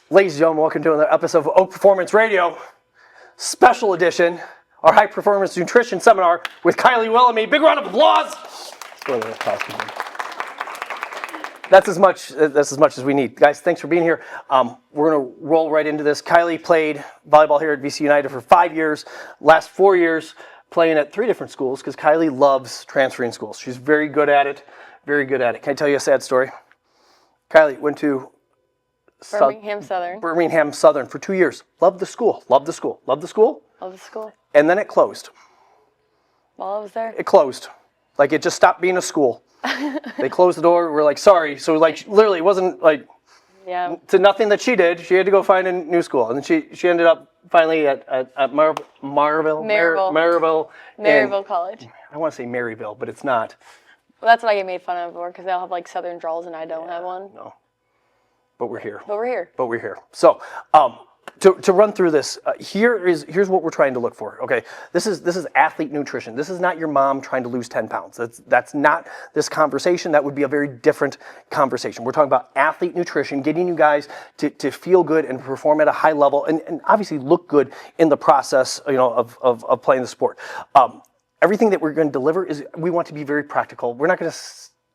Ladies and gentlemen, welcome to another episode of Oak Performance Radio, special edition, our high performance nutrition seminar with Kylie Wilhelmi. Big round of applause. That's as much as we need. Guys, thanks for being here. We're going to roll right into this. Kylie played volleyball here at VC United for 5 years, last 4 years playing at 3 different schools because Kylie loves transferring schools. She's very good at it, very good at it. Can I tell you a sad story? Kylie went to Birmingham Southern for 2 years. Loved the school. And then it closed. While I was there? It closed. Like it just stopped being a school. They closed the door. We're like, sorry. So like literally it wasn't like to nothing that she did. She had to go find a new school. And then she ended up finally at Maryville College. I want to say Maryville, but it's not. Well, that's what I get made fun of for because they all have like Southern draws and I don't have one. No. But we're here. So, to run through this, here's what we're trying to look for. Okay, this is athlete nutrition. This is not your mom trying to lose 10 pounds. That's not this conversation. That would be a very different conversation. We're talking about athlete nutrition, getting you guys to feel good and perform at a high level, and obviously look good in the process, of playing the sport. Everything that we're going to deliver is we want to be very practical. We're not going to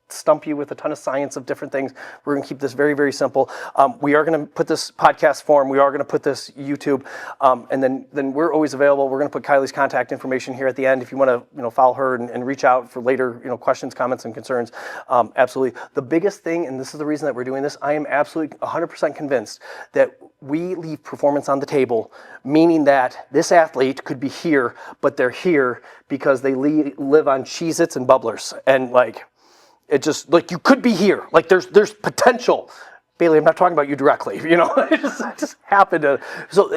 stump you with a ton of science of different things. We're going to keep this very, very simple. We are going to put this podcast form. We are going to put this YouTube, and then we're always available. We're going to put Kylie's contact information here at the end if you want to follow her and reach out for later questions, comments, and concerns. Absolutely. The biggest thing, and this is the reason that we're doing this, I am absolutely 100% convinced that we leave performance on the table, meaning that this athlete could be here, but they're here because they live on Cheez-Its and Bubblers, and it just, you could be here. There's potential. Bailey, I'm not talking about you directly. It just happened to. So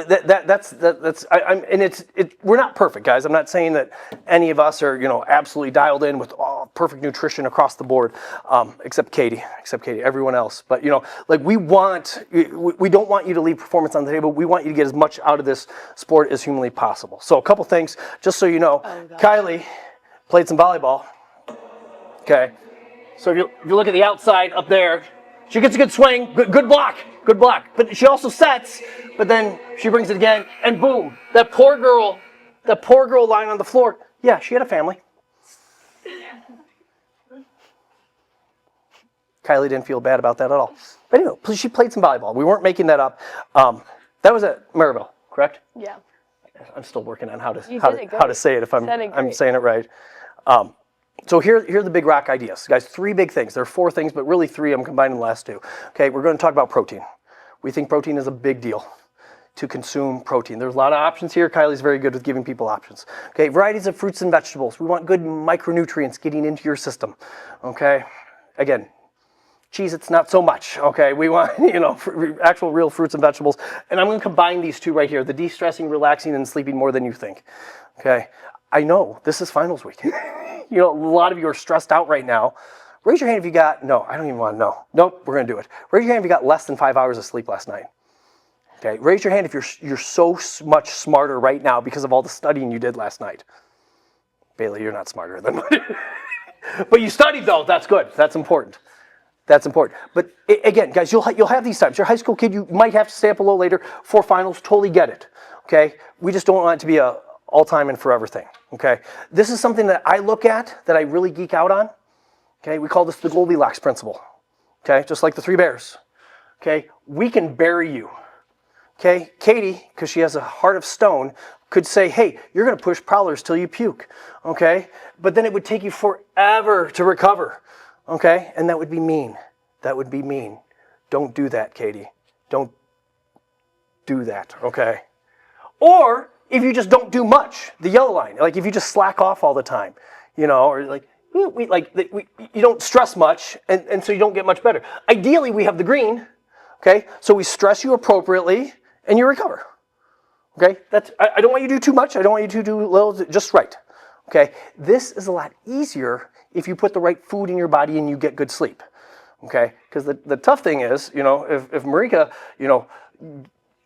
we're not perfect, guys. I'm not saying that any of us are, absolutely dialed in with perfect nutrition across the board, except Katie, everyone else. But, we don't want you to leave performance on the table. We want you to get as much out of this sport as humanly possible. So a couple things, just so you know, Kylie played some volleyball. Okay. So if you look at the outside up there, she gets a good swing, good block. But she also sets, but then she brings it again, and boom, that poor girl lying on the floor. Yeah, she had a family. Kylie didn't feel bad about that at all. But anyway, she played some volleyball. We weren't making that up. That was at Maryville, correct? Yeah. I'm still working on how to say it if I'm saying it right. So here are the big rock ideas. Guys, 3 big things. There are 4 things, but really 3. I'm combining the last 2. Okay, we're going to talk about protein. We think protein is a big deal to consume protein. There's a lot of options here. Kylie's very good with giving people options. Okay, varieties of fruits and vegetables. We want good micronutrients getting into your system. Okay, again, Cheez-Its not so much. Okay, we want, actual real fruits and vegetables. And I'm going to combine these 2 right here, the de-stressing, relaxing, and sleeping more than you think. Okay, I know this is finals week. A lot of you are stressed out right now. Raise your hand if you got, no, I don't even want to know. Nope, we're going to do it. Raise your hand if you got less than 5 hours of sleep last night. Okay, raise your hand if you're so much smarter right now because of all the studying you did last night. Bailey, you're not smarter than me. But you studied though, that's good. That's important. But again, guys, you'll have these times. You're a high school kid, you might have to stay up a little later for finals, totally get it. Okay, we just don't want it to be a all-time and forever thing, okay? This is something that I look at, that I really geek out on, okay? We call this the Goldilocks principle, okay? Just like the 3 bears, okay? We can bury you, okay? Katie, because she has a heart of stone, could say, hey, you're going to push prowlers till you puke, okay? But then it would take you forever to recover, okay? And that would be mean. Don't do that, Katie. Don't do that, okay? Or if you just don't do much, the yellow line, if you just slack off all the time, or you don't stress much, and so you don't get much better. Ideally, we have the green, okay? So we stress you appropriately, and you recover, okay? I don't want you to do too much. I don't want you to do little, just right, okay? This is a lot easier if you put the right food in your body and you get good sleep, okay? Because the tough thing is, if Marika,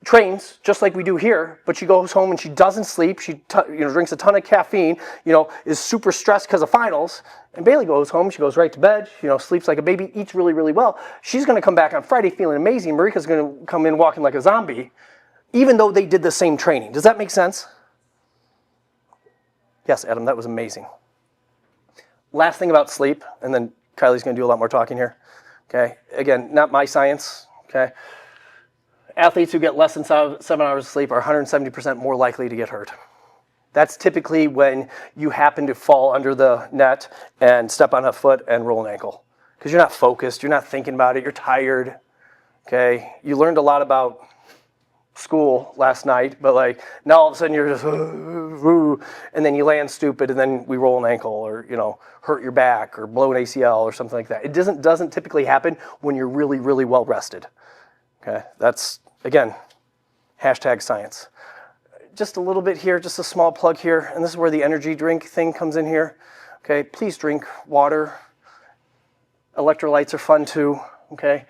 trains just like we do here, but she goes home and she doesn't sleep. She drinks a ton of caffeine, is super stressed because of finals. And Bailey goes home, she goes right to bed, sleeps like a baby, eats really, really well. She's going to come back on Friday feeling amazing. Marika's going to come in walking like a zombie, even though they did the same training. Does that make sense? Yes, Adam, that was amazing. Last thing about sleep, and then Kylie's going to do a lot more talking here. Okay, again, not my science. Okay. Athletes who get less than 7 hours of sleep are 170% more likely to get hurt. That's typically when you happen to fall under the net and step on a foot and roll an ankle. Because you're not focused, you're not thinking about it, you're tired. Okay, you learned a lot about school last night, but like now all of a sudden you're just, and then you land stupid and then we roll an ankle or, hurt your back or blow an ACL or something like that. It doesn't typically happen when you're really, really well rested. Okay, that's, again, #science. Just a little bit here, just a small plug here, and this is where the energy drink thing comes in here. Okay, please drink water. Electrolytes are fun too, okay?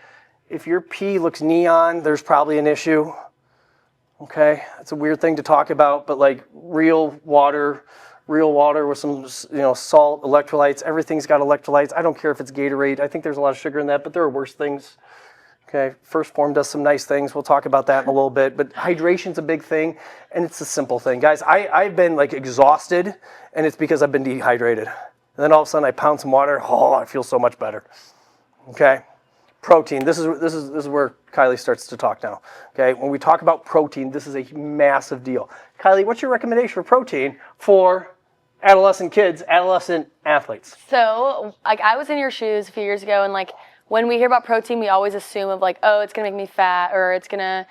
If your pee looks neon, there's probably an issue, okay? It's a weird thing to talk about, but like real water with some, salt, electrolytes, everything's got electrolytes. I don't care if it's Gatorade. I think there's a lot of sugar in that, but there are worse things. Okay, First Form does some nice things. We'll talk about that in a little bit. But hydration's a big thing, and it's a simple thing. Guys, I've been like exhausted, and it's because I've been dehydrated. And then all of a sudden I pound some water. Oh, I feel so much better. Okay, protein. This is where Kylie starts to talk now. Okay, when we talk about protein, this is a massive deal. Kylie, what's your recommendation for protein for adolescent kids, adolescent athletes? So, like, I was in your shoes a few years ago, and like, when we hear about protein, we always assume of like, oh, it's gonna make me fat, or it's gonna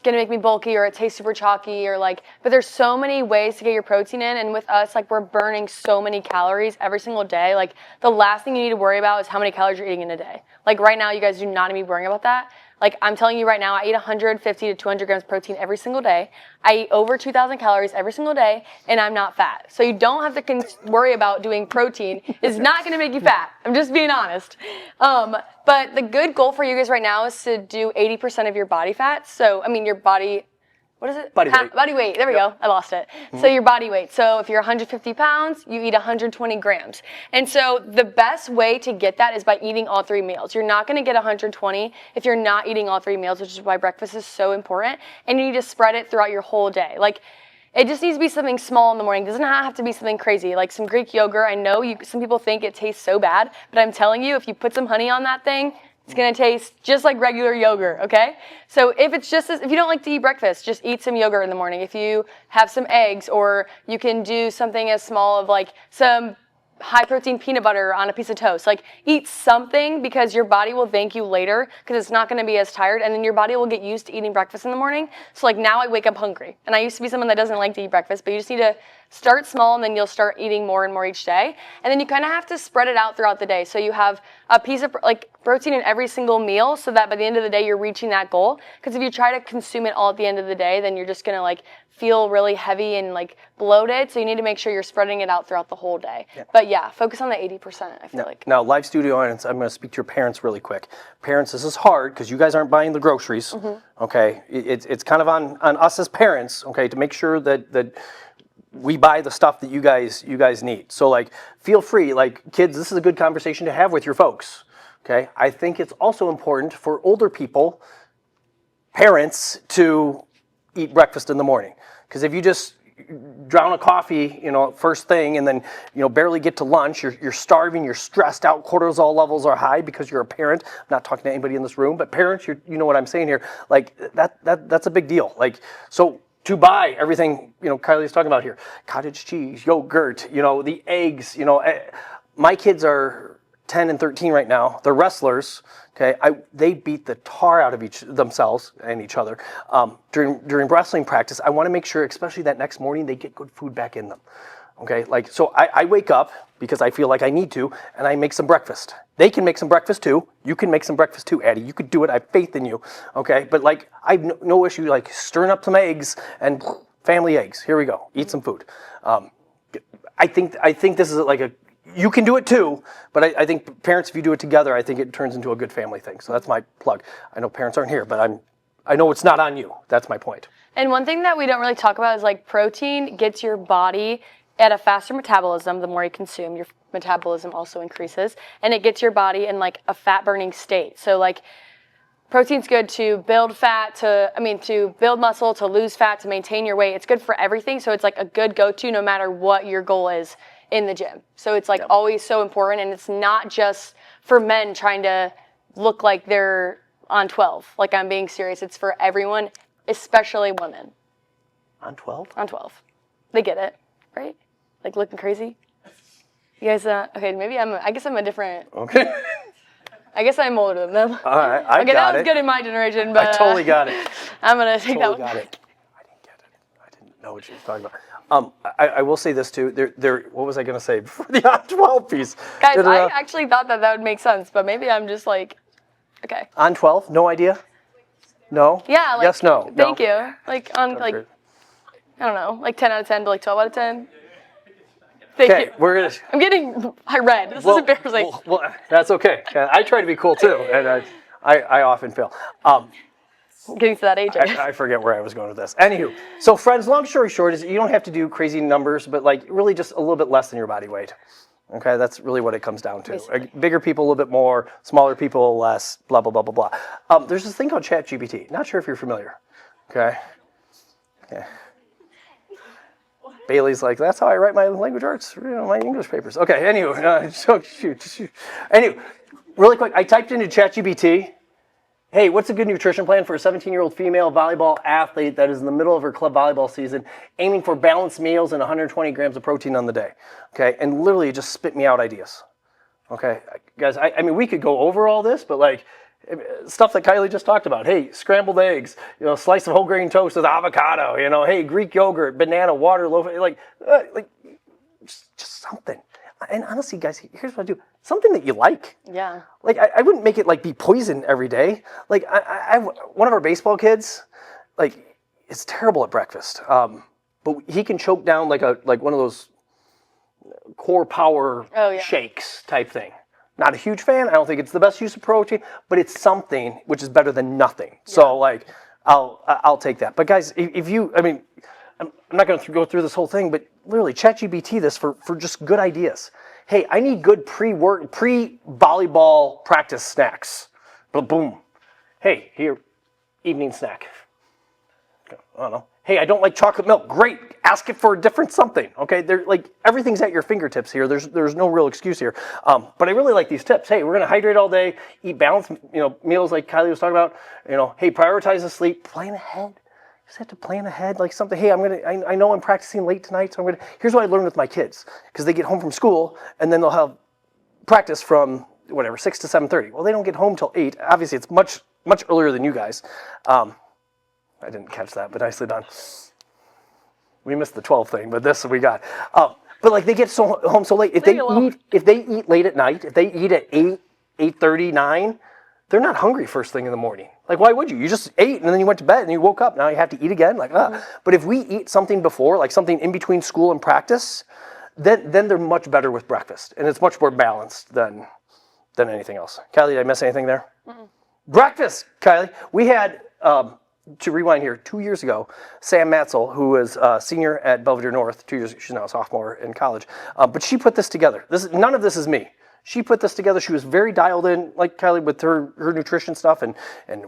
make me bulky, or it tastes super chalky, or like, but there's so many ways to get your protein in, and with us, like, we're burning so many calories every single day. Like, the last thing you need to worry about is how many calories you're eating in a day. Like, right now, you guys do not need to be worrying about that. Like, I'm telling you right now, I eat 150 to 200 grams protein every single day. I eat over 2,000 calories every single day, and I'm not fat. So you don't have to worry about doing protein. It's not going to make you fat. I'm just being honest. But the good goal for you guys right now is to do 80% of your body fat. So, I mean, your body... What is it? Body weight. Body weight. There we go. I lost it. Mm-hmm. So your body weight. So if you're 150 pounds, you eat 120 grams. And so the best way to get that is by eating all 3 meals. You're not going to get 120 if you're not eating all 3 meals, which is why breakfast is so important. And you need to spread it throughout your whole day. Like, it just needs to be something small in the morning. It doesn't have to be something crazy, like some Greek yogurt. I know some people think it tastes so bad, but I'm telling you, if you put some honey on that thing, it's going to taste just like regular yogurt, okay? So if you don't like to eat breakfast, just eat some yogurt in the morning. If you have some eggs, or you can do something as small of like some high protein peanut butter on a piece of toast. Like, eat something, because your body will thank you later, because it's not going to be as tired, and then your body will get used to eating breakfast in the morning. So like, now I wake up hungry, and I used to be someone that doesn't like to eat breakfast, but you just need to start small, and then you'll start eating more and more each day. And then you kind of have to spread it out throughout the day. So you have a piece of like protein in every single meal, so that by the end of the day you're reaching that goal. Because if you try to consume it all at the end of the day, then you're just going to like feel really heavy and like bloated. So you need to make sure you're spreading it out throughout the whole day. Yeah. But yeah, focus on the 80%, I feel like. Now, live studio audience, I'm going to speak to your parents really quick. Parents, this is hard because you guys aren't buying the groceries. Mm-hmm. Okay, it's kind of on us as parents, okay, to make sure that we buy the stuff that you guys need. So like, feel free, like, kids, this is a good conversation to have with your folks. Okay, I think it's also important for older people, parents, to eat breakfast in the morning. Because if you just drown a coffee, first thing, and then, barely get to lunch, you're starving, you're stressed out, cortisol levels are high because you're a parent. I'm not talking to anybody in this room, but parents, you know what I'm saying here. Like, that's a big deal. Like, so to buy everything, Kylie's talking about here, cottage cheese, yogurt, the eggs, my kids are 10 and 13 right now. They're wrestlers. Okay, they beat the tar out of themselves and each other during wrestling practice. I want to make sure, especially that next morning, they get good food back in them. Okay, like, so I wake up because I feel like I need to, and I make some breakfast. They can make some breakfast too. You can make some breakfast too, Addie. You could do it. I have faith in you. Okay, but like, I have no issue like stirring up some eggs and family eggs. Here we go. Eat some food. I think this is like you can do it too, but I think parents, if you do it together, I think it turns into a good family thing. So that's my plug. I know parents aren't here, but I know it's not on you. That's my point. And one thing that we don't really talk about is like protein gets your body at a faster metabolism. The more you consume, your metabolism also increases, and it gets your body in like a fat burning state. So like protein's good to build fat, to build muscle, to lose fat, to maintain your weight. It's good for everything. So it's like a good go-to no matter what your goal is in the gym. So it's like always so important, and it's not just for men trying to look like they're on 12. Like, I'm being serious. It's for everyone, especially women. On 12? On 12. They get it, right? Like looking crazy. You guys, okay, maybe I guess I'm a different. Okay. I guess I'm older than them. All right, I okay, got that was good in my generation, but I totally got it. I'm gonna take that one. Got it. I didn't get it. I didn't know what you were talking about. I will say this too. What was I gonna say before the on 12 piece? Guys, I actually thought that would make sense, but maybe I'm just like, okay. On 12? No idea. No. Yeah. Like, yes. No. Thank you. Like on like, I don't know, like 10 out of 10 to like 12 out of 10. Thank you. We're gonna. I'm getting red. This is embarrassing. Well, that's okay. I try to be cool too, and I often fail. Getting to that age. I forget where I was going with this. Anywho, so friends, long story short is you don't have to do crazy numbers, but like really just a little bit less than your body weight. Okay, that's really what it comes down to. Bigger people a little bit more, smaller people less. Blah blah blah blah blah. There's this thing called ChatGPT. Not sure if you're familiar. Okay. Yeah. Bailey's like, that's how I write my language arts, my English papers. Okay, anyway, shoot. Anyway, really quick, I typed into ChatGPT, hey, what's a good nutrition plan for a 17-year-old female volleyball athlete that is in the middle of her club volleyball season, aiming for balanced meals and 120 grams of protein on the day? Okay, and literally it just spit me out ideas. Okay, guys, I mean, we could go over all this, but like, stuff that Kylie just talked about. Hey, scrambled eggs, slice of whole grain toast with avocado, hey, Greek yogurt, banana, water, loaf, like just something. And honestly, guys, here's what I do. Something that you like. Yeah. Like, I wouldn't make it like be poison every day. Like, I one of our baseball kids, like, is terrible at breakfast. But he can choke down like one of those core power shakes type thing. Not a huge fan. I don't think it's the best use of protein, but it's something which is better than nothing. Yeah. So like, I'll take that. But guys, if you, I mean, I'm not going to go through this whole thing, but literally ChatGPT this for just good ideas. Hey, I need good pre-volleyball practice snacks. But boom. Hey, here, evening snack. I don't know. Hey, I don't like chocolate milk. Great. Ask it for a different something. Okay, they're like everything's at your fingertips here. There's no real excuse here. But I really like these tips. Hey, we're gonna hydrate all day, eat balanced, meals like Kylie was talking about. Hey, prioritize the sleep. Plan ahead. You just have to plan ahead, like something. Hey, I know I'm practicing late tonight, so here's what I learned with my kids, because they get home from school and then they'll have practice from 6 to 7:30. Well, they don't get home till 8. Obviously, it's much earlier than you guys. I didn't catch that, but nicely done. We missed the 12 thing, but this we got. But like they get home so late. If they eat late at night, if they eat at 8:30, 9, they're not hungry first thing in the morning. Like, why would you? You just ate and then you went to bed and you woke up. Now you have to eat again. Like, But if we eat something before, like something in between school and practice, then they're much better with breakfast, and it's much more balanced than anything else. Kylie, did I miss anything there? Mm-mm. Breakfast, Kylie. We had. To rewind here, 2 years ago, Sam Matzel, who was a senior at Belvedere North, 2 years, she's now a sophomore in college, but she put this together. None of this is me. She put this together. She was very dialed in, like Kylie, with her nutrition stuff and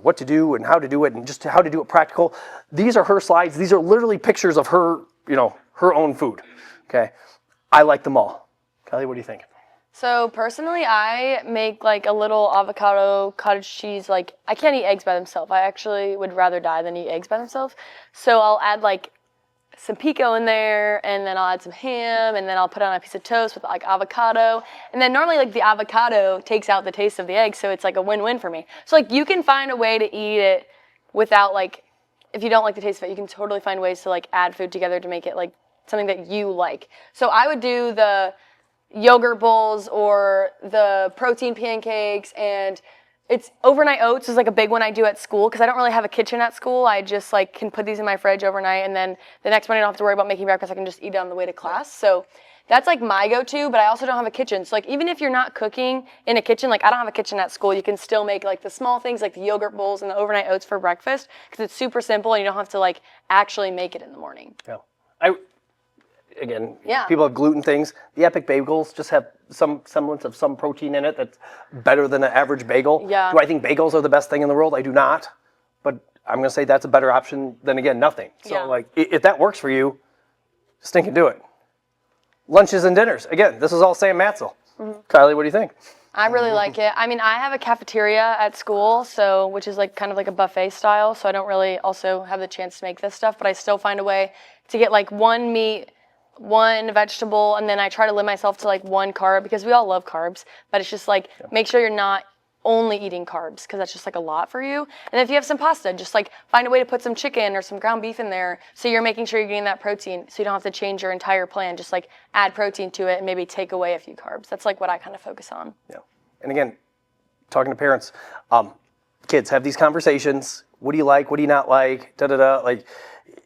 what to do and how to do it and just how to do it practical. These are her slides. These are literally pictures of her, her own food. Okay, I like them all. Kylie, what do you think? So personally, I make like a little avocado cottage cheese. Like, I can't eat eggs by themselves. I actually would rather die than eat eggs by themselves. So I'll add like some pico in there, and then I'll add some ham, and then I'll put on a piece of toast with like avocado. And then normally like the avocado takes out the taste of the egg, so it's like a win-win for me. So like you can find a way to eat it without like, if you don't like the taste of it, you can totally find ways to like add food together to make it like something that you like. So I would do the yogurt bowls or the protein pancakes and it's overnight oats is like a big one I do at school because I don't really have a kitchen at school. I just like can put these in my fridge overnight, and then the next morning I don't have to worry about making breakfast. I can just eat it on the way to class. So that's like my go-to, but I also don't have a kitchen. So like even if you're not cooking in a kitchen, like I don't have a kitchen at school, you can still make like the small things like the yogurt bowls and the overnight oats for breakfast because it's super simple and you don't have to like actually make it in the morning. Yeah. People have gluten things. The Epic bagels just have some semblance of some protein in it that's better than an average bagel. Yeah. Do I think bagels are the best thing in the world? I do not. But I'm going to say that's a better option than, again, nothing. So, like, if that works for you, stink and do it. Lunches and dinners. Again, this is all Sam Matzel. Mm-hmm. Kylie, what do you think? I really like it. I mean, I have a cafeteria at school, so which is like kind of like a buffet style, so I don't really also have the chance to make this stuff, but I still find a way to get like one meat, one vegetable, and then I try to limit myself to like one carb because we all love carbs, but it's just like make sure you're not only eating carbs because that's just like a lot for you. And if you have some pasta, just like find a way to put some chicken or some ground beef in there so you're making sure you're getting that protein so you don't have to change your entire plan. Just like add protein to it and maybe take away a few carbs. That's like what I kind of focus on. Yeah. And again, talking to parents, kids, have these conversations. What do you like? What do you not like? Like,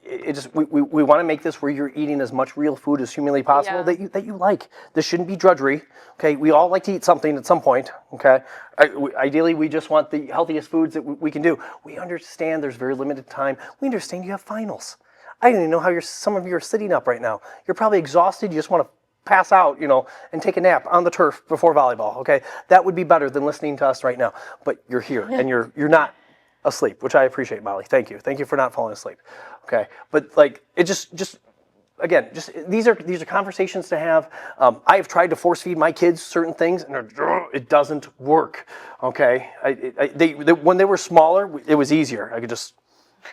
it just we want to make this where you're eating as much real food as humanly possible that you like. This shouldn't be drudgery. Okay, we all like to eat something at some point. Okay, ideally we just want the healthiest foods that we can do. We understand there's very limited time. We understand you have finals. I don't even know how some of you are sitting up right now. You're probably exhausted. You just want to pass out, and take a nap on the turf before volleyball. Okay, that would be better than listening to us right now. But you're here and you're not asleep, which I appreciate, Molly. Thank you for not falling asleep. Okay, but like it just these are conversations to have. I have tried to force feed my kids certain things, and it doesn't work. Okay, when they were smaller, it was easier. I could just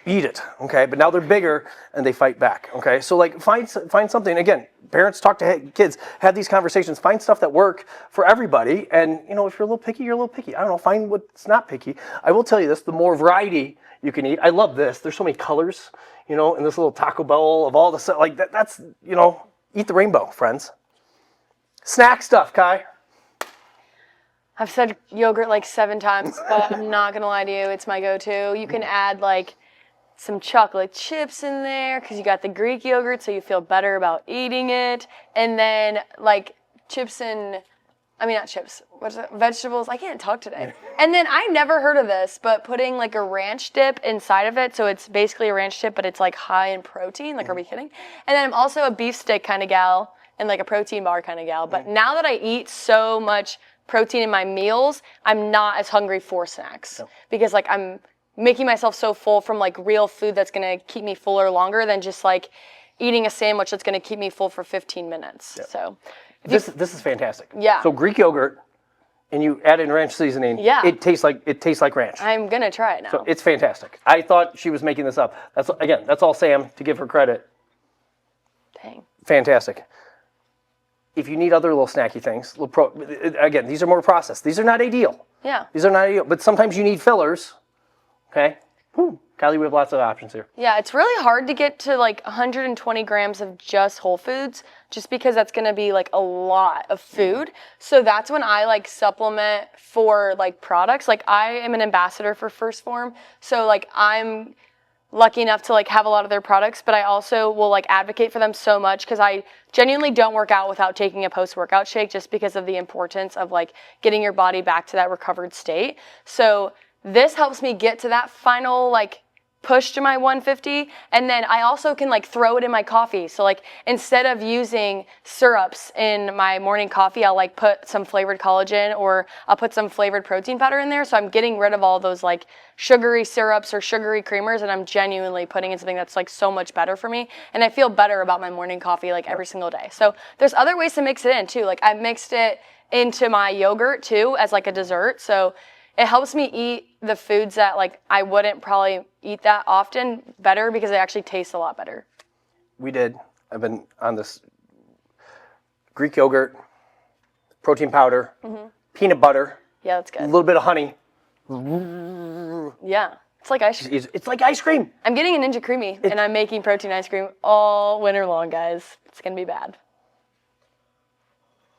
eat it. Okay, but now they're bigger and they fight back. Okay, so like find something. Again, parents talk to kids, have these conversations, find stuff that work for everybody. And if you're a little picky, you're a little picky. I don't know, find what's not picky. I will tell you this: the more variety you can eat. I love this. There's so many colors, in this little Taco Bell of all the stuff. Like that's eat the rainbow, friends. Snack stuff, Kai. I've said yogurt like 7 times, but I'm not gonna lie to you, it's my go-to. You can add like some chocolate chips in there because you got the Greek yogurt, so you feel better about eating it. And then like vegetables. I can't talk today. And then I never heard of this, but putting like a ranch dip inside of it. So it's basically a ranch dip, but it's like high in protein. Like, are we kidding? And then I'm also a beef stick kind of gal and like a protein bar kind of gal. But now that I eat so much protein in my meals, I'm not as hungry for snacks because like I'm making myself so full from like real food that's going to keep me fuller longer than just like eating a sandwich that's going to keep me full for 15 minutes. Yeah. So this is fantastic. Yeah. So Greek yogurt and you add in ranch seasoning. Yeah. It tastes like ranch. I'm going to try it now. So it's fantastic. I thought she was making this up. That's all Sam, to give her credit. Dang. Fantastic. If you need other little snacky things, again, these are more processed. These are not ideal. Yeah. These are not ideal, but sometimes you need fillers. Okay. Kylie, we have lots of options here. Yeah, it's really hard to get to like 120 grams of just whole foods just because that's going to be like a lot of food. So that's when I like supplement for like products. Like I am an ambassador for First Form. So like I'm lucky enough to like have a lot of their products, but I also will like advocate for them so much because I genuinely don't work out without taking a post-workout shake just because of the importance of like getting your body back to that recovered state. So this helps me get to that final like push to my 150, and then I also can like throw it in my coffee. So like instead of using syrups in my morning coffee, I'll like put some flavored collagen or I'll put some flavored protein powder in there. So I'm getting rid of all those like sugary syrups or sugary creamers, and I'm genuinely putting in something that's like so much better for me, and I feel better about my morning coffee like every single day. So there's other ways to mix it in too. Like I've mixed it into my yogurt too as like a dessert. So it helps me eat the foods that like I wouldn't probably eat that often better because they actually taste a lot better. I've been on this Greek yogurt, protein powder, peanut butter. Yeah, that's good. A little bit of honey. Yeah, it's like ice cream. It's like ice cream. I'm getting a Ninja Creamy and I'm making protein ice cream all winter long, guys. It's going to be bad.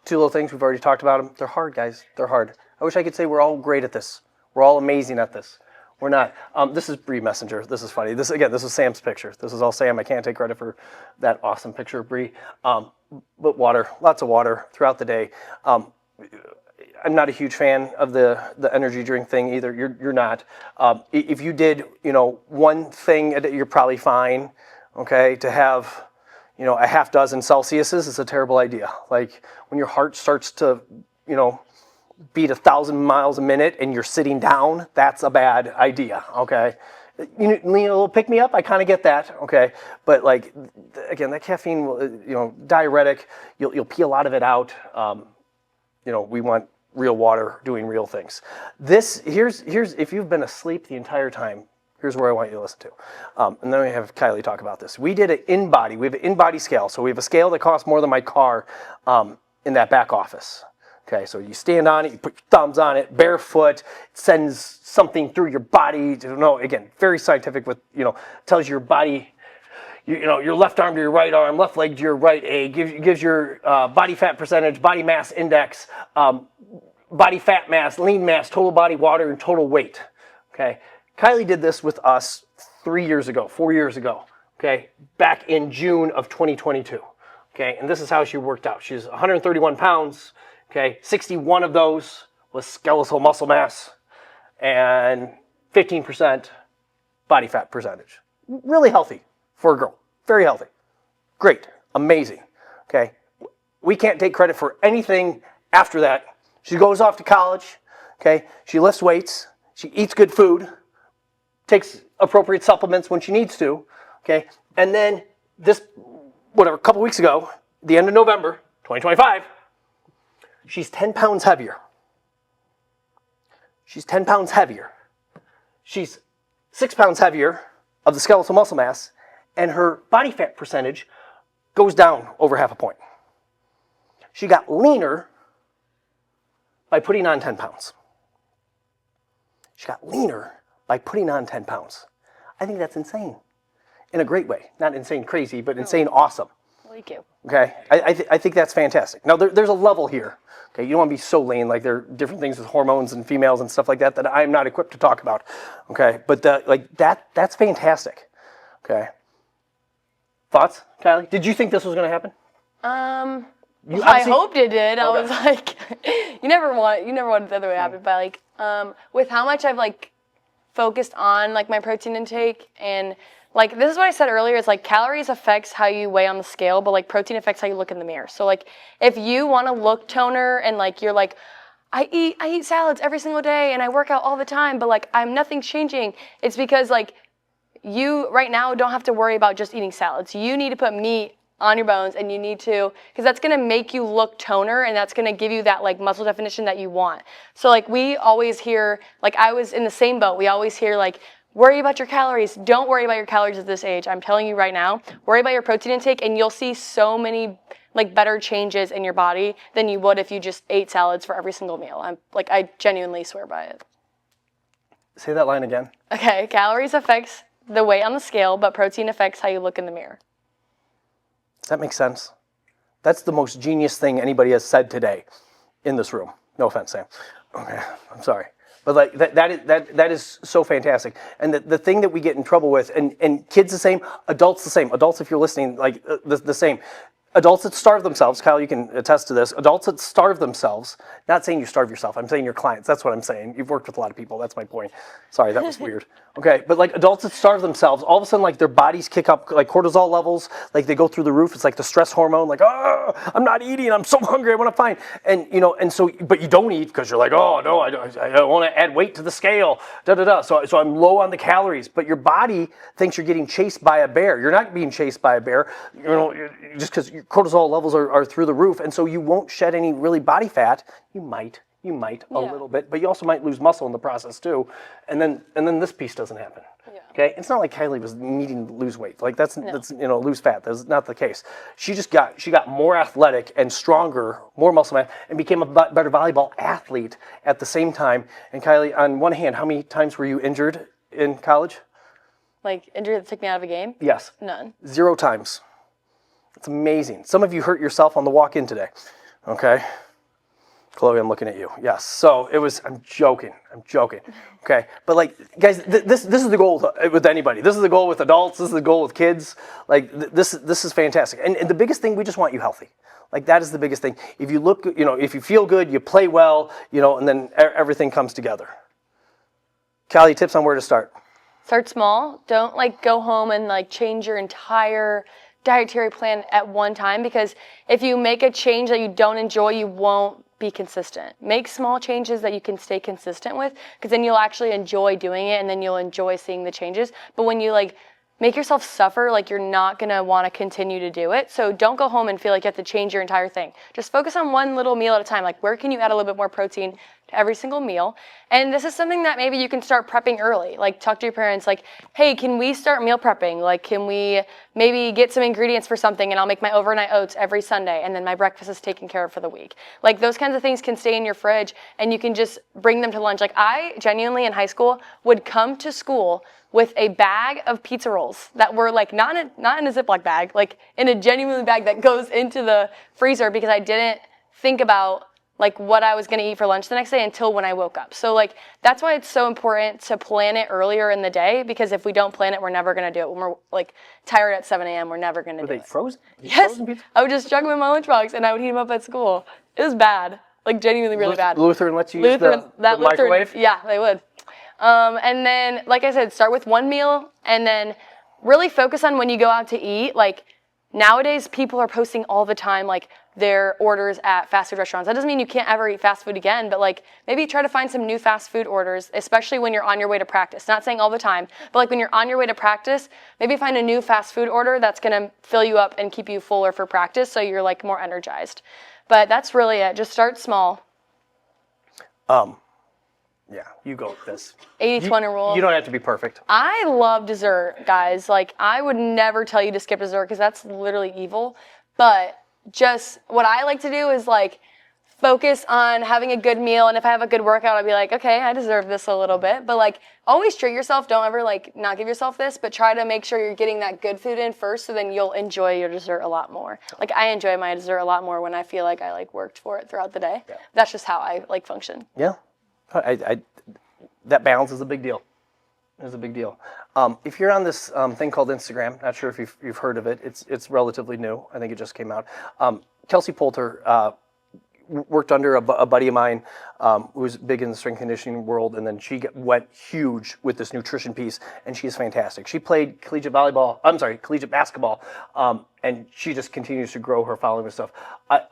2 little things, we've already talked about them. They're hard, guys. They're hard. I wish I could say we're all great at this. We're all amazing at this. We're not. This is Bree Messenger. This is funny. This is Sam's picture. This is all Sam. I can't take credit for that awesome picture of Bree. But water, lots of water throughout the day. I'm not a huge fan of the energy drink thing either. You're not. If you did, one thing, you're probably fine. Okay, to have, a half dozen Celsiuses is a terrible idea. Like when your heart starts to, beat 1,000 miles a minute and you're sitting down, that's a bad idea. Okay, you need a little pick me up. I kind of get that. Okay, but like again, that caffeine will, diuretic. You'll pee a lot of it out. We want real water doing real things. Here's if you've been asleep the entire time, here's where I want you to listen to. And then we have Kylie talk about this. We did an in-body. We have an in-body scale. So we have a scale that costs more than my car in that back office. Okay, so you stand on it, you put your thumbs on it, barefoot, it sends something through your body. Again, very scientific with, tells your body, your left arm to your right arm, left leg to your right leg, gives your body fat percentage, body mass index, body fat mass, lean mass, total body water, and total weight. Okay, Kylie did this with us 4 years ago, okay, back in June of 2022. Okay, and this is how she worked out. She's 131 pounds, okay, 61 of those was skeletal muscle mass, and 15% body fat percentage. Really healthy for a girl, very healthy. Great, amazing, okay. We can't take credit for anything after that. She goes off to college, okay, she lifts weights, she eats good food, takes appropriate supplements when she needs to, okay, and then a couple weeks ago, the end of November, 2025, she's 10 pounds heavier. She's 10 pounds heavier. She's 6 pounds heavier of the skeletal muscle mass, and her body fat percentage goes down over half a point. She got leaner by putting on 10 pounds. She got leaner by putting on 10 pounds. I think that's insane. In a great way. Not insane crazy, but insane awesome. Thank you. Okay, I think that's fantastic. Now, there's a level here. Okay, you don't want to be so lean. Like there are different things with hormones and females and stuff like that I'm not equipped to talk about. Okay, but that's fantastic. Okay. Thoughts, Kylie? Did you think this was going to happen? I hoped it did. Okay. I was like, you never want it the other way to happen. But with how much I've focused on my protein intake, and this is what I said earlier, is calories affects how you weigh on the scale, but protein affects how you look in the mirror. So if you want to look toner and you're I eat salads every single day and I work out all the time, but nothing's changing. It's because you right now don't have to worry about just eating salads. You need to put meat on your bones, and you need to, because that's going to make you look toner, and that's going to give you that muscle definition that you want. So we always hear, I was in the same boat. We always hear worry about your calories. Don't worry about your calories at this age. I'm telling you right now, worry about your protein intake, and you'll see so many better changes in your body than you would if you just ate salads for every single meal. I genuinely swear by it. Say that line again. Okay, calories affects the weight on the scale, but protein affects how you look in the mirror. Does that make sense? That's the most genius thing anybody has said today in this room. No offense, Sam. Okay, I'm sorry. But that is so fantastic. And the thing that we get in trouble with, and kids the same, adults the same. Adults, if you're listening, the same. Adults that starve themselves, Kyle, you can attest to this. Adults that starve themselves, not saying you starve yourself, I'm saying your clients. That's what I'm saying. You've worked with a lot of people. That's my point. Sorry, that was weird. Okay, but adults that starve themselves, all of a sudden their bodies kick up, cortisol levels, they go through the roof. It's the stress hormone, I'm not eating, I'm so hungry, I want to find. And, and so, but you don't eat because you're oh no, I don't want to add weight to the scale, So I'm low on the calories, but your body thinks you're getting chased by a bear. You're not being chased by a bear, just because your cortisol levels are through the roof, and so you won't shed any really body fat. You might a little bit, but you also might lose muscle in the process too, and then this piece doesn't happen. Yeah. Okay, it's not like Kylie was needing to lose weight. That's lose fat. That's not the case. She got more athletic and stronger, more muscle mass, and became a better volleyball athlete at the same time. And Kylie, on one hand, how many times were you injured in college? Injured that took me out of a game? Yes. None. 0 times. It's amazing. Some of you hurt yourself on the walk-in today, okay? Chloe, I'm looking at you. Yes. So it was, I'm joking. Okay. But like, guys, this is the goal with anybody. This is the goal with adults. This is the goal with kids. Like this is fantastic. And the biggest thing, we just want you healthy. Like that is the biggest thing. If you look, if you feel good, you play well, and then everything comes together. Kylie, tips on where to start. Start small. Don't go home and change your entire dietary plan at one time, because if you make a change that you don't enjoy, you won't be consistent. Make small changes that you can stay consistent with, because then you'll actually enjoy doing it, and then you'll enjoy seeing the changes. But when you make yourself suffer, you're not going to want to continue to do it. So don't go home and feel like you have to change your entire thing. Just focus on one little meal at a time. Where can you add a little bit more protein to every single meal? And this is something that maybe you can start prepping early. Talk to your parents, hey, can we start meal prepping? Can we maybe get some ingredients for something, and I'll make my overnight oats every Sunday, and then my breakfast is taken care of for the week. Those kinds of things can stay in your fridge, and you can just bring them to lunch. I genuinely in high school would come to school with a bag of pizza rolls that were not in a Ziploc bag, in a genuine bag that goes into the freezer, because I didn't think about what I was going to eat for lunch the next day until when I woke up. So that's why it's so important to plan it earlier in the day, because if we don't plan it, we're never going to do it. When we're tired at 7 a.m., we're never going to do it. Were they frozen? Yes. Frozen pizza? I would just chuck them in my lunchbox and I would heat them up at school. It was bad. Genuinely really bad. Lutheran lets you use the microwave? Yeah, they would. And then, like I said, start with one meal, and then really focus on when you go out to eat. Nowadays, people are posting all the time, their orders at fast food restaurants. That doesn't mean you can't ever eat fast food again, but maybe try to find some new fast food orders, especially when you're on your way to practice. Not saying all the time, but when you're on your way to practice, maybe find a new fast food order that's gonna fill you up and keep you fuller for practice, so you're more energized. But that's really it. Just start small. Yeah, you go with this. 80-20 rule. You don't have to be perfect. I love dessert, guys. I would never tell you to skip dessert, because that's literally evil. But just what I like to do is focus on having a good meal. And if I have a good workout, I'll be okay, I deserve this a little bit. But always treat yourself. Don't ever not give yourself this, but try to make sure you're getting that good food in first, so then you'll enjoy your dessert a lot more. I enjoy my dessert a lot more when I feel like I worked for it throughout the day. Yeah. That's just how I function. Yeah. That balance is a big deal. It's a big deal. If you're on this thing called Instagram, not sure if you've heard of it. It's relatively new. I think it just came out. Kelsey Poulter worked under a buddy of mine who was big in the strength conditioning world, and then she went huge with this nutrition piece, and she's fantastic. She played collegiate basketball, and she just continues to grow her following and stuff.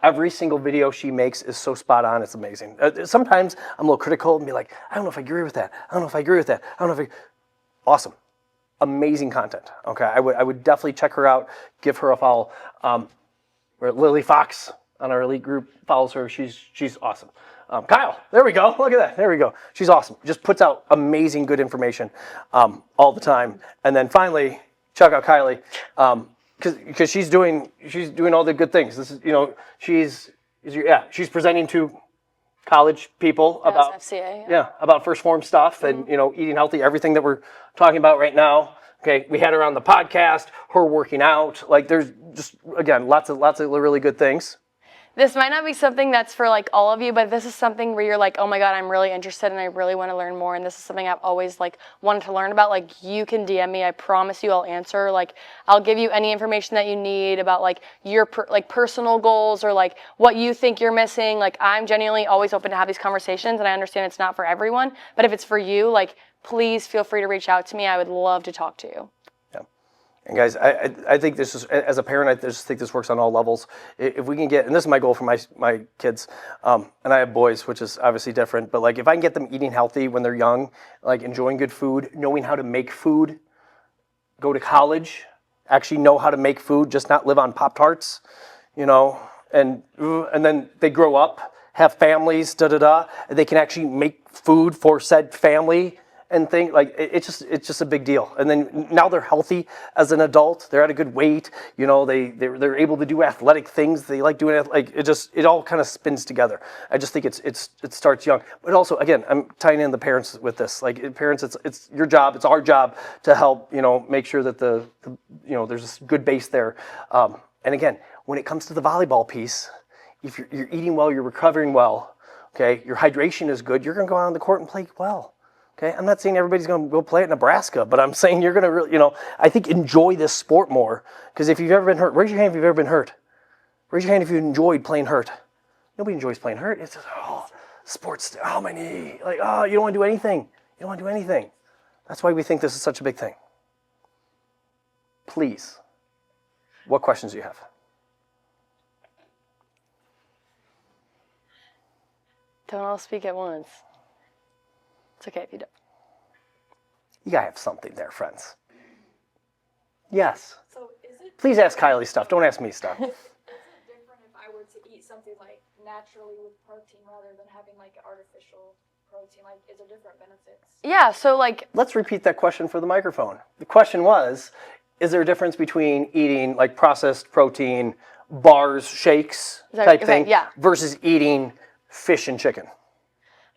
Every single video she makes is so spot on, it's amazing. Sometimes I'm a little critical and be I don't know if I agree with that. Awesome. Amazing content. Okay, I would definitely check her out, give her a follow. Lily Fox on our elite group follows her. She's awesome. Kyle, there we go. Look at that. There we go. She's awesome. Just puts out amazing, good information all the time. And then finally, check out Kylie, because she's doing all the good things. This is she's presenting to college people about FCA, about first form stuff, and eating healthy, everything that we're talking about right now. Okay, we had her on the podcast, her working out. There's just, again, lots of really good things. This might not be something that's for all of you, but this is something where you're oh my God, I'm really interested and I really want to learn more. And this is something I've always wanted to learn about. You can DM me. I promise you I'll answer. I'll give you any information that you need about your personal goals, or what you think you're missing. I'm genuinely always open to have these conversations, and I understand it's not for everyone, but if it's for you, please feel free to reach out to me. I would love to talk to you. And guys, I think this is, as a parent, I just think this works on all levels. If we can get, and this is my goal for my kids, and I have boys, which is obviously different, but if I can get them eating healthy when they're young, enjoying good food, knowing how to make food, go to college, actually know how to make food, just not live on Pop-Tarts, and then they grow up, have families, and they can actually make food for said family. And think it's just a big deal. And then now they're healthy as an adult. They're at a good weight. They're able to do athletic things. They like doing it. It all kind of spins together. I just think it starts young. But also, again, I'm tying in the parents with this. Parents, it's your job. It's our job to help make sure that the there's a good base there. And again, when it comes to the volleyball piece, if you're eating well, you're recovering well. Okay, your hydration is good. You're going to go out on the court and play well. Okay, I'm not saying everybody's going to go play at Nebraska, but I'm saying you're going to really, I think enjoy this sport more. Because if you've ever been hurt, raise your hand if you've ever been hurt. Raise your hand if you enjoyed playing hurt. Nobody enjoys playing hurt. It's just, sports, my knee. Like, you don't want to do anything. You don't want to do anything. That's why we think this is such a big thing. Please, what questions do you have? Don't all speak at once. It's okay if you don't. You gotta have something there, friends. Yes. So is it Please ask Kylie stuff. Don't ask me stuff. is it different if I were to eat something like naturally with protein rather than having like artificial protein? Like, is there different benefits? Yeah, so like... Let's repeat that question for the microphone. The question was, is there a difference between eating like processed protein, bars, shakes type thing, versus eating fish and chicken?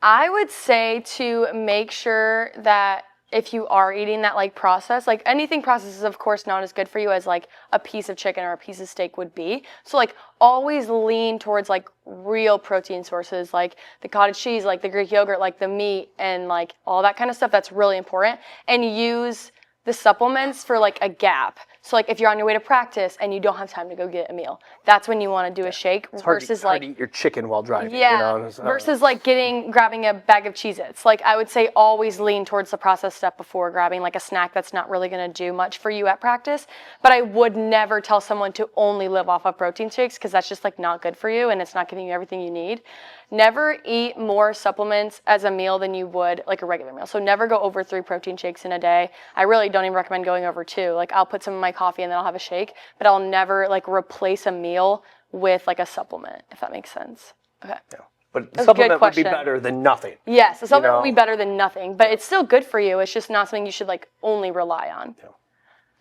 I would say to make sure that if you are eating that like processed, like anything processed is of course not as good for you as like a piece of chicken or a piece of steak would be. So like always lean towards like real protein sources, like the cottage cheese, like the Greek yogurt, like the meat and like all that kind of stuff. That's really important. And use the supplements for like a gap. So like if you're on your way to practice and you don't have time to go get a meal, that's when you want to do a shake versus hard to eat your chicken while driving. Versus like grabbing a bag of Cheez-Its. Like I would say always lean towards the processed stuff before grabbing like a snack that's not really going to do much for you at practice. But I would never tell someone to only live off of protein shakes because that's just like not good for you and it's not giving you everything you need. Never eat more supplements as a meal than you would like a regular meal. So never go over 3 protein shakes in a day. I really don't even recommend going over 2. Like I'll put some in my coffee and then I'll have a shake, but I'll never like replace a meal with like a supplement, if that makes sense. Okay. Yeah. But the supplement would be better than nothing. Yes, a supplement would be better than nothing, but it's still good for you. It's just not something you should like only rely on.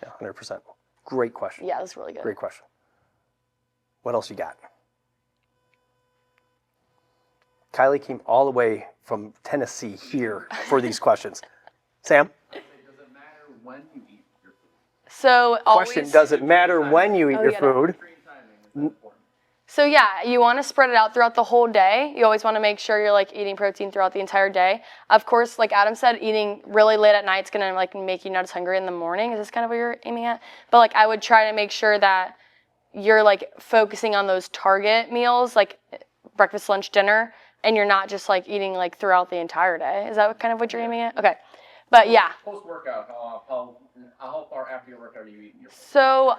Yeah, 100%. Great question. Yeah, that's really good. Great question. What else you got? Kylie came all the way from Tennessee here for these questions. Sam? Does it matter when you eat your food? So question, does it matter when you eat your food? So yeah, you want to spread it out throughout the whole day. You always want to make sure you're like eating protein throughout the entire day. Of course, like Adam said, eating really late at night is going to like make you not as hungry in the morning. Is this kind of what you're aiming at? But like I would try to make sure that you're like focusing on those target meals, like breakfast, lunch, dinner, and you're not just like eating like throughout the entire day. Is that kind of what you're aiming at? Okay. But yeah. Post-workout, how far after your workout are you eating your food? So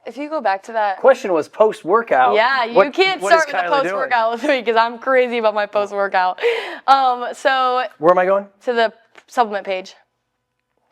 if you go back to that. Question was post-workout. Yeah, you can't start with the post-workout with me because I'm crazy about my post-workout. So. Where am I going? To the supplement page.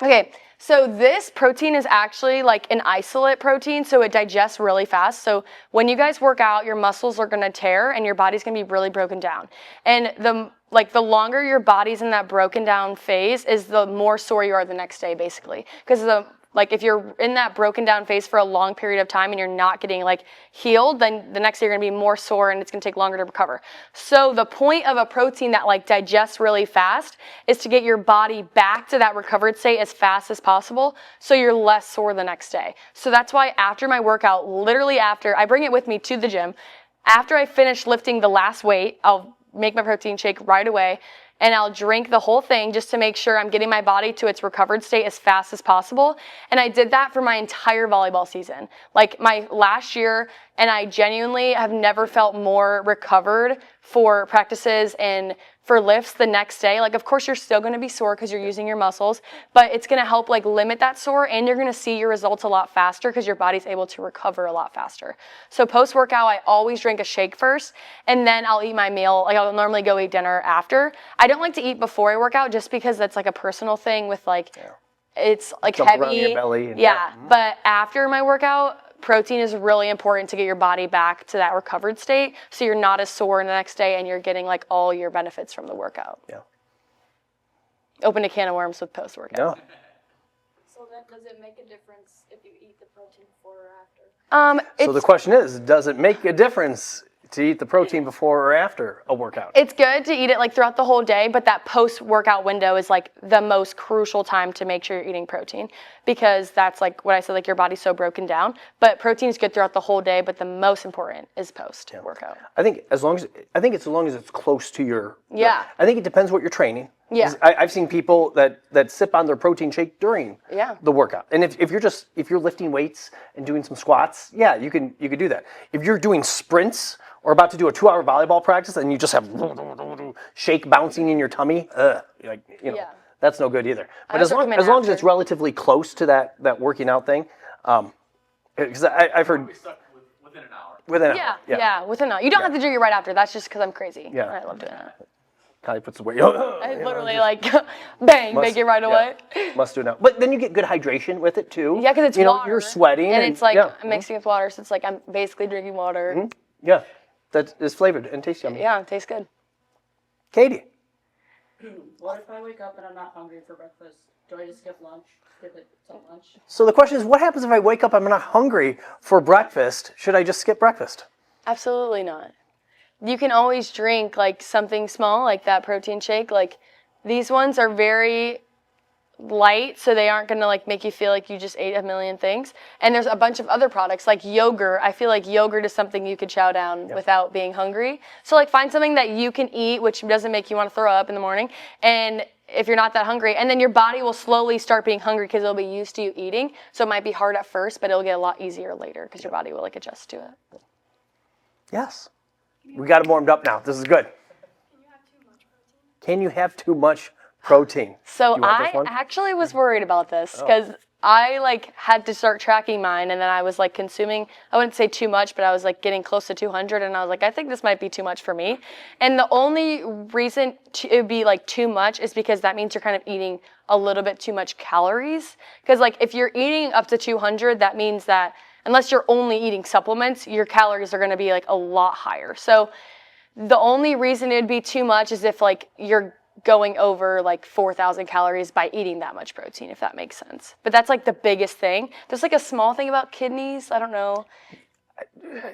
Okay. So this protein is actually like an isolate protein, so it digests really fast. So when you guys work out, your muscles are going to tear and your body's going to be really broken down. And the longer your body's in that broken down phase is the more sore you are the next day, basically. Because if you're in that broken down phase for a long period of time and you're not getting like healed, then the next day you're going to be more sore and it's going to take longer to recover. So the point of a protein that like digests really fast is to get your body back to that recovered state as fast as possible so you're less sore the next day. So that's why after my workout, literally after, I bring it with me to the gym. After I finish lifting the last weight, I'll make my protein shake right away. And I'll drink the whole thing just to make sure I'm getting my body to its recovered state as fast as possible. And I did that for my entire volleyball season. Like my last year, and I genuinely have never felt more recovered for practices and for lifts the next day. Like, of course, you're still going to be sore because you're using your muscles, but it's going to help like limit that sore, and you're going to see your results a lot faster because your body's able to recover a lot faster. So post-workout, I always drink a shake first, and then I'll eat my meal. Like I'll normally go eat dinner after. I don't like to eat before I work out just because that's like a personal thing with like, it's like jump heavy. Around your belly and But after my workout, protein is really important to get your body back to that recovered state so you're not as sore the next day and you're getting like all your benefits from the workout. Yeah. Open a can of worms with post-workout. Yeah. So then does it make a difference if you eat the protein before or after? So the question is, does it make a difference to eat the protein before or after a workout. It's good to eat it like throughout the whole day, but that post-workout window is like the most crucial time to make sure you're eating protein, because that's like what I said, like your body's so broken down. But protein is good throughout the whole day, but the most important is post-workout. I think as long as it's close to your. Yeah. I think it depends what you're training. Yeah. I've seen people that sip on their protein shake during the workout. And if you're lifting weights and doing some squats, yeah, you could do that. If you're doing sprints or about to do a 2-hour volleyball practice and you just have shake bouncing in your tummy, that's no good either. But as long as it's relatively close to that working out thing, because I've heard within an hour. Within an hour. Yeah, within an hour. You don't have to do it right after. That's just because I'm crazy. Yeah. I love doing that. Kylie puts the weight. I literally bang, make it right away. Must do it now. But then you get good hydration with it too. Yeah, because it's water. You're sweating. And it's like I'm mixing with water, so it's like I'm basically drinking water. Mm-hmm. Yeah, that is flavored and tastes yummy. Yeah, it tastes good. Katie. What if I wake up and I'm not hungry for breakfast? Do I just skip lunch? Skip it till lunch? So the question is, what happens if I wake up and I'm not hungry for breakfast? Should I just skip breakfast? Absolutely not. You can always drink like something small, like that protein shake. Like these ones are very light, so they aren't gonna like make you feel like you just ate a million things. And there's a bunch of other products like yogurt. I feel like yogurt is something you could chow down without being hungry. So like find something that you can eat, which doesn't make you want to throw up in the morning. And if you're not that hungry, and then your body will slowly start being hungry because it'll be used to you eating. So it might be hard at first, but it'll get a lot easier later because your body will like adjust to it. Yes. We got it warmed up now. This is good. Can you have too much protein? So I actually was worried about this because I like had to start tracking mine, and then I was like consuming, I wouldn't say too much, but I was like getting close to 200, and I was like, I think this might be too much for me. And the only reason it would be like too much is because that means you're kind of eating a little bit too much calories. Because like if you're eating up to 200, that means that unless you're only eating supplements, your calories are going to be like a lot higher. So the only reason it'd be too much is if like you're going over like 4,000 calories by eating that much protein, if that makes sense. But that's like the biggest thing. There's like a small thing about kidneys. I don't know.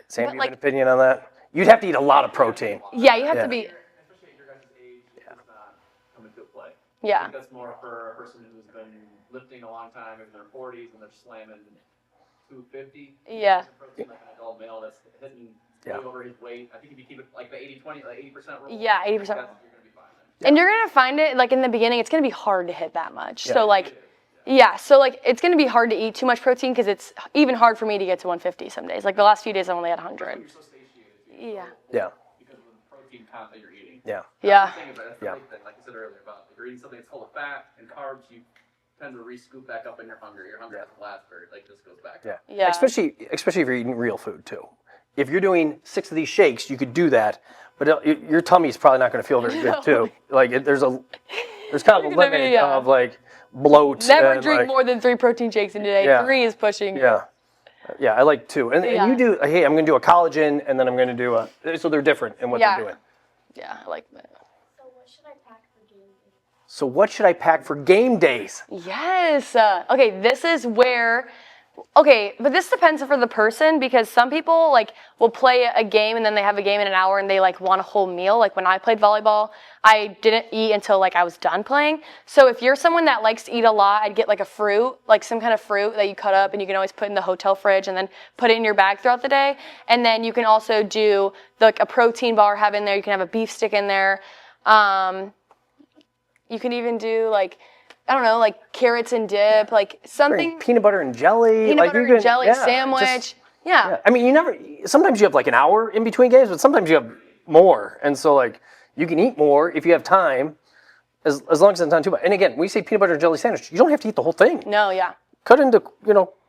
Sam, you have an opinion on that? You'd have to eat a lot of protein. Yeah, you have to be. Especially at your guys' age, it does not come into play. Yeah. I think that's more for a person who's been lifting a long time in their 40s and they're slamming 250. Yeah. Protein like an adult male that's hitting way over his weight. I think if you keep it like the 80-20, like 80% rule. Yeah, 80%. You're going to be fine. And you're going to find it, like in the beginning, it's going to be hard to hit that much. So like, so like it's going to be hard to eat too much protein because it's even hard for me to get to 150 some days. Like the last few days I only had 100. You're so satiated. Yeah. Yeah. Because of the protein content that you're eating. Yeah. Yeah. That's the thing about it. That's the thing, like I said earlier about if you're eating something that's full of fat and carbs, you tend to re-scoop back up in your hunger. Your hunger doesn't last very, like this goes back. Yeah. Yeah. Especially if you're eating real food too. If you're doing 6 of these shakes, you could do that, but your tummy's probably not going to feel very good too. Like there's kind of a limit of like bloat. Never drink more than 3 protein shakes in a day. 3 is pushing. Yeah. Yeah, I like 2. And you do, hey, I'm going to do a collagen, and then I'm going to do so they're different in what they're doing. Yeah, I like that. So what should I pack for game day? So what should I pack for game days? Yes. Okay, this is where... Okay, but this depends for the person because some people like will play a game and then they have a game in an hour and they like want a whole meal. Like when I played volleyball, I didn't eat until like I was done playing. So if you're someone that likes to eat a lot, I'd get like a fruit, like some kind of fruit that you cut up and you can always put in the hotel fridge and then put it in your bag throughout the day. And then you can also do like a protein bar have in there. You can have a beef stick in there. You can even do like, I don't know, like carrots and dip, like something. Peanut butter and jelly. Peanut butter and jelly sandwich. I mean, sometimes you have like an hour in between games, but sometimes you have more. And so like you can eat more if you have time, as long as it's not too much. And again, we say peanut butter and jelly sandwich, you don't have to eat the whole thing. No, yeah. Cut into,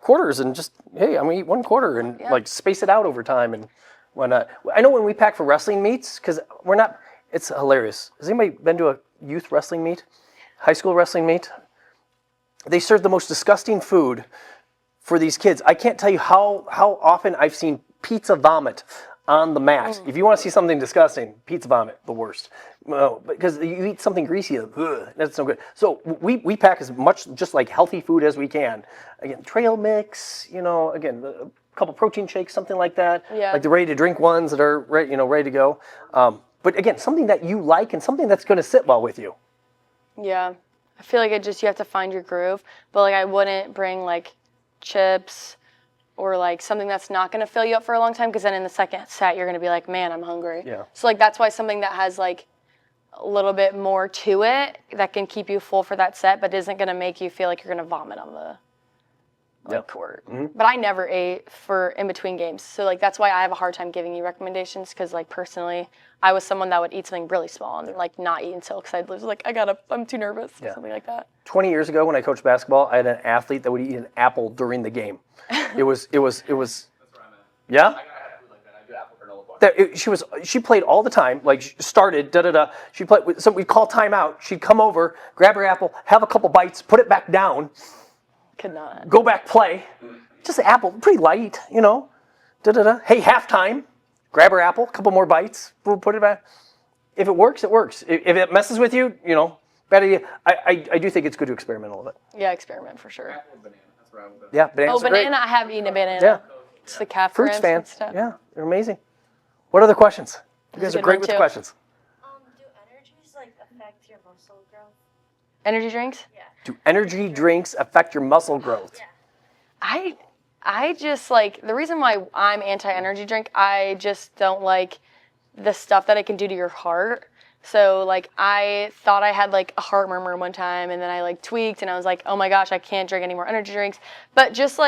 quarters and just, hey, I'm going to eat 1 quarter and like space it out over time and whatnot. I know when we pack for wrestling meets, because it's hilarious. Has anybody been to a youth wrestling meet? High school wrestling meet? They serve the most disgusting food for these kids. I can't tell you how often I've seen pizza vomit on the mat. If you want to see something disgusting, pizza vomit, the worst. Because you eat something greasy, that's no good. So we pack as much just like healthy food as we can. Again, trail mix, again, couple protein shakes, something like that. Yeah. Like the ready to drink ones that are ready to go. But again, something that you like and something that's going to sit well with you. Yeah. I feel like you have to find your groove. But like I wouldn't bring like chips or like something that's not going to fill you up for a long time, because then in the second set you're going to be like, man, I'm hungry. Yeah. So like that's why something that has like a little bit more to it that can keep you full for that set, but isn't going to make you feel like you're going to vomit on the court. Mm-hmm. But I never ate for in between games, so like that's why I have a hard time giving you recommendations, because like personally I was someone that would eat something really small and like not eat until, because I'd like I'm too nervous, something like that. 20 years ago when I coached basketball, I had an athlete that would eat an apple during the game. It was That's where I'm at. yeah. I have food like that. I do apple granola bar. She played all the time. Like she started She played. So we'd call timeout. She'd come over, grab her apple, have a couple bites, put it back down. Could not. Go back, play. Just an apple, pretty light, Hey, halftime. Grab her apple, couple more bites, put it back. If it works, it works. If it messes with you, better. I do think it's good to experiment a little bit. Yeah, experiment for sure. Apple and banana. That's where I would go. Yeah, bananas are Banana. great. I have eaten a banana. Yeah. It's the calf Fruits ribs fan. and stuff. Yeah, they're amazing. What other questions? You guys a are good great one, with too. questions. Do energies affect your muscle growth? Energy drinks? Yeah. Do energy drinks affect your muscle growth? Yeah. I just the reason why I'm anti-energy drink, I just don't like the stuff that it can do to your heart. So I thought I had a heart murmur one time, and then I tweaked, and I was like, oh my gosh, I can't drink any more energy drinks. But just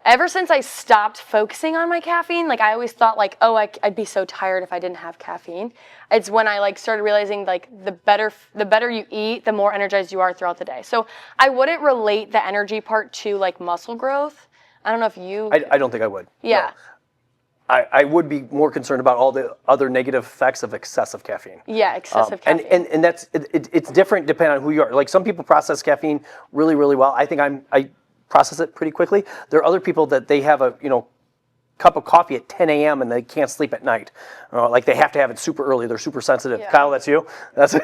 ever since I stopped focusing on my caffeine, I always thought I'd be so tired if I didn't have caffeine. It's when I started realizing the better you eat, the more energized you are throughout the day. So I wouldn't relate the energy part to muscle growth. I don't know if you. I don't think I would. Yeah. No. I would be more concerned about all the other negative effects of excessive caffeine. Yeah, excessive caffeine. And that's it's different depending on who you are. Some people process caffeine really, really well. I think I process it pretty quickly. There are other people that they have a cup of coffee at 10 a.m. and they can't sleep at night. They have to have it super early. They're super sensitive. Yeah. Kyle, that's you. That's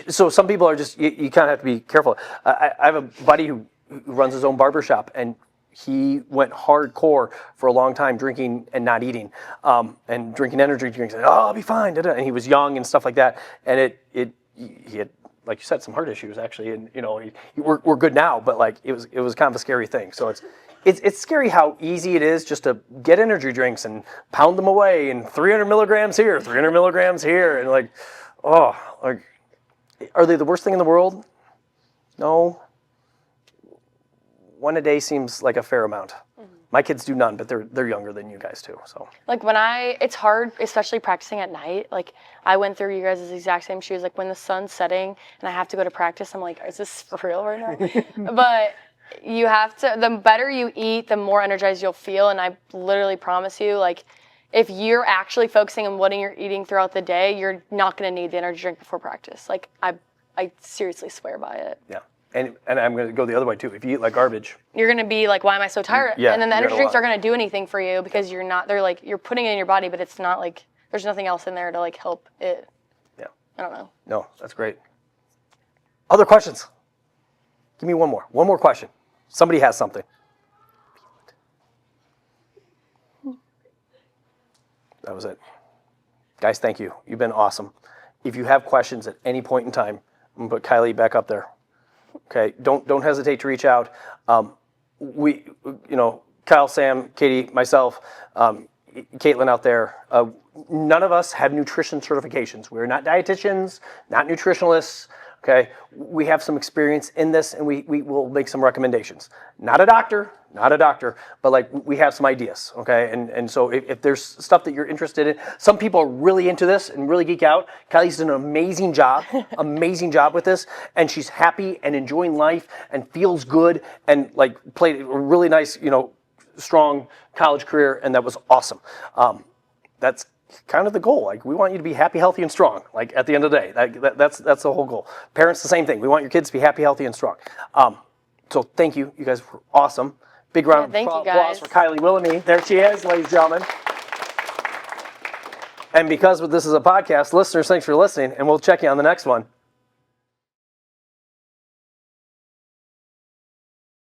so some people are just you kind of have to be careful. I have a buddy who runs his own barbershop, and he went hardcore for a long time, drinking and not eating, and drinking energy drinks. And, I'll be fine. And he was young and stuff like that. And he had, like you said, some heart issues actually. And we're good now, but it was kind of a scary thing. So it's scary how easy it is just to get energy drinks and pound them away, and 300 milligrams here, 300 milligrams here, and are they the worst thing in the world? No. One a day seems like a fair amount. Mm-hmm. My kids do none, but they're younger than you guys too. So it's hard, especially practicing at night. I went through you guys' exact same shoes. When the sun's setting and I have to go to practice, I'm like, is this for real right now? But you have to. The better you eat, the more energized you'll feel. And I literally promise you, if you're actually focusing on what you're eating throughout the day, you're not going to need the energy drink before practice. I seriously swear by it. Yeah. And I'm going to go the other way too. If you eat like garbage, you're going to be like, why am I so tired? Yeah, and then the energy drinks aren't going to do anything for you, because you're not. They're you're putting it in your body, but it's not there's nothing else in there to help it. Yeah. I don't know. No, that's great. Other questions? Give me one more question. Somebody has something. That was it. Guys, thank you. You've been awesome. If you have questions at any point in time, I'm going to put Kylie back up there. Okay, don't hesitate to reach out. We, Kyle, Sam, Katie, myself, Caitlin out there, none of us have nutrition certifications. We're not dietitians, not nutritionalists. Okay, we have some experience in this, and we will make some recommendations. Not a doctor, but we have some ideas. Okay, and so if there's stuff that you're interested in, some people are really into this and really geek out. Kylie's done an amazing job with this, and she's happy and enjoying life and feels good, and played a really nice, strong college career, and that was awesome. That's kind of the goal. We want you to be happy, healthy, and strong. At the end of the day, that's the whole goal. Parents, the same thing. We want your kids to be happy, healthy, and strong. So thank you. You guys were awesome. Big round of applause for Kylie Wilhelmi. There she is, ladies and gentlemen. And because this is a podcast, listeners, thanks for listening, and we'll check you on the next one.